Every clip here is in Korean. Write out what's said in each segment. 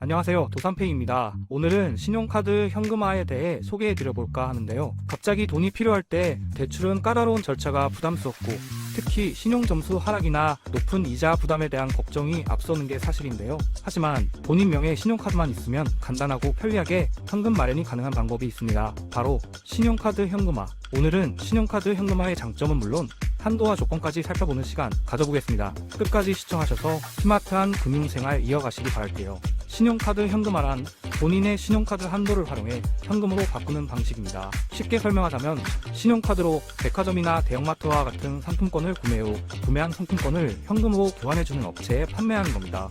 안녕하세요, 도산페이입니다. 오늘은 신용카드 현금화에 대해 소개해드려볼까 하는데요. 갑자기 돈이 필요할 때 대출은 까다로운 절차가 부담스럽고 특히 신용점수 하락이나 높은 이자 부담에 대한 걱정이 앞서는 게 사실인데요. 하지만 본인 명의 신용카드만 있으면 간단하고 편리하게 현금 마련이 가능한 방법이 있습니다. 바로 신용카드 현금화. 오늘은 신용카드 현금화의 장점은 물론 한도와 조건까지 살펴보는 시간 가져보겠습니다. 끝까지 시청하셔서 스마트한 금융생활 이어가시기 바랄게요. 신용카드 현금화란 본인의 신용카드 한도를 활용해 현금으로 바꾸는 방식입니다. 쉽게 설명하자면 신용카드로 백화점이나 대형마트와 같은 상품권을 구매 후 구매한 상품권을 현금으로 교환해주는 업체에 판매하는 겁니다.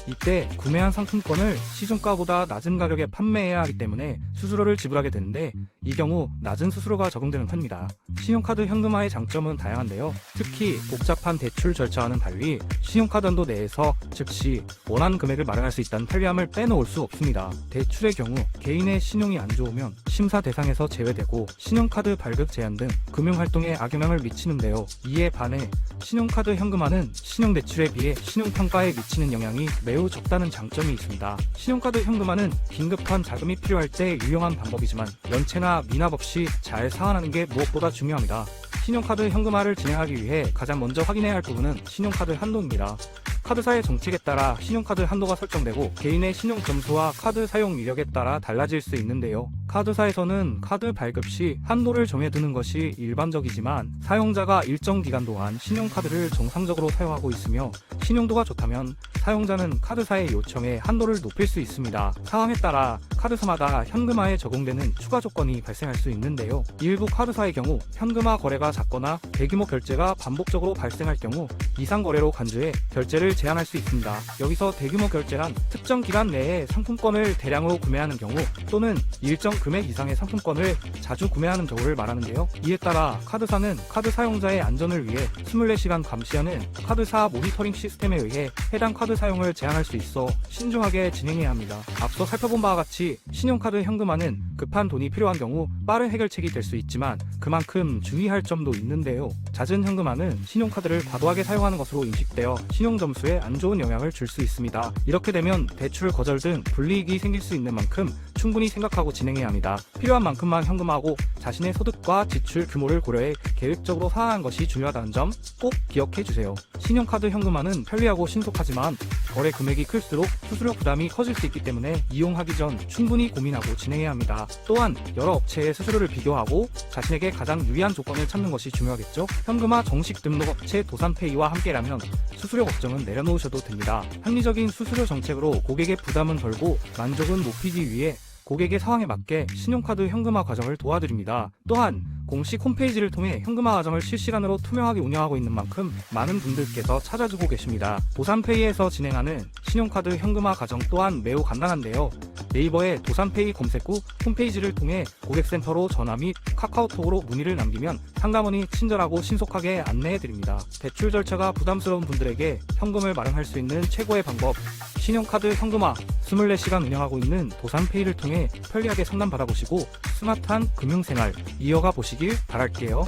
이때 구매한 상품권을 시중가보다 낮은 가격에 판매해야 하기 때문에 수수료를 지불하게 되는데 이 경우 낮은 수수료가 적용되는 편입니다. 신용카드 현금화의 장점은 다양한데요. 특히 복잡한 대출 절차와는 달리 신용카드 한도 내에서 즉시 원하는 금액을 마련할 수 있다는 편리함을 빼놓을 수 없습니다. 대출의 경우 개인의 신용이 안 좋으면 심사 대상에서 제외되고 신용카드 발급 제한 등 금융활동에 악영향을 미치는데요. 이에 반해 신용카드 현금화는 신용대출에 비해 신용평가에 미치는 영향이 매우 적다는 장점이 있습니다. 신용카드 현금화는 긴급한 자금이 필요할 때 유용한 방법이지만 연체나 미납 없이 잘 상환하는 게 무엇보다 중요합니다. 신용카드 현금화를 진행하기 위해 가장 먼저 확인해야 할 부분은 신용카드 한도입니다. 카드사의 정책에 따라 신용카드 한도가 설정되고 개인의 신용 점수와 카드 사용 이력에 따라 달라질 수 있는데요. 카드사에서는 카드 발급 시 한도를 정해두는 것이 일반적이지만 사용자가 일정 기간 동안 신용카드를 정상적으로 사용하고 있으며 신용도가 좋다면 사용자는 카드사의 요청에 한도를 높일 수 있습니다. 상황에 따라 카드사마다 현금화에 적용되는 추가 조건이 발생할 수 있는데요. 일부 카드사의 경우 현금화 거래가 작거나 대규모 결제가 반복적으로 발생할 경우 이상 거래로 간주해 결제를 제한할 수 있습니다. 여기서 대규모 결제란 특정 기간 내에 상품권을 대량으로 구매하는 경우 또는 일정 금액 이상의 상품권을 자주 구매하는 경우를 말하는데요. 이에 따라 카드사는 카드 사용자의 안전을 위해 24시간 감시하는 카드사 모니터링 시스템에 의해 해당 카드 사용을 제한할 수 있어 신중하게 진행해야 합니다. 앞서 살펴본 바와 같이 신용카드 현금화는 급한 돈이 필요한 경우 빠른 해결책이 될 수 있지만 그만큼 주의할 점도 있는데요. 잦은 현금화는 신용카드를 과도하게 사용하는 것으로 인식되어 신용점수에 안 좋은 영향을 줄 수 있습니다. 이렇게 되면 대출 거절 등 불이익이 생길 수 있는 만큼 충분히 생각하고 진행해야 합니다. 필요한 만큼만 현금화하고 자신의 소득과 지출 규모를 고려해 계획적으로 상환하는 것이 중요하다는 점 꼭 기억해 주세요. 신용카드 현금화는 편리하고 신속하지만 거래 금액이 클수록 수수료 부담이 커질 수 있기 때문에 이용하기 전 충분히 고민하고 진행해야 합니다. 또한 여러 업체의 수수료를 비교하고 자신에게 가장 유리한 조건을 찾는 것이 중요하겠죠. 현금화 정식 등록 업체 도산페이와 함께라면 수수료 걱정은 내려놓으셔도 됩니다. 합리적인 수수료 정책으로 고객의 부담은 덜고 만족은 높이기 위해 고객의 상황에 맞게 신용카드 현금화 과정을 도와드립니다. 또한 공식 홈페이지를 통해 현금화 과정을 실시간으로 투명하게 운영하고 있는 만큼 많은 분들께서 찾아주고 계십니다. 도산페이에서 진행하는 신용카드 현금화 과정 또한 매우 간단한데요. 네이버에 도산페이 검색 후 홈페이지를 통해 고객센터로 전화 및 카카오톡으로 문의를 남기면 상담원이 친절하고 신속하게 안내해드립니다. 대출 절차가 부담스러운 분들에게 현금을 마련할 수 있는 최고의 방법, 신용카드 현금화 24시간 운영하고 있는 도산페이를 통해 편리하게 상담 받아보시고 스마트한 금융생활 이어가 보시길 바랄게요.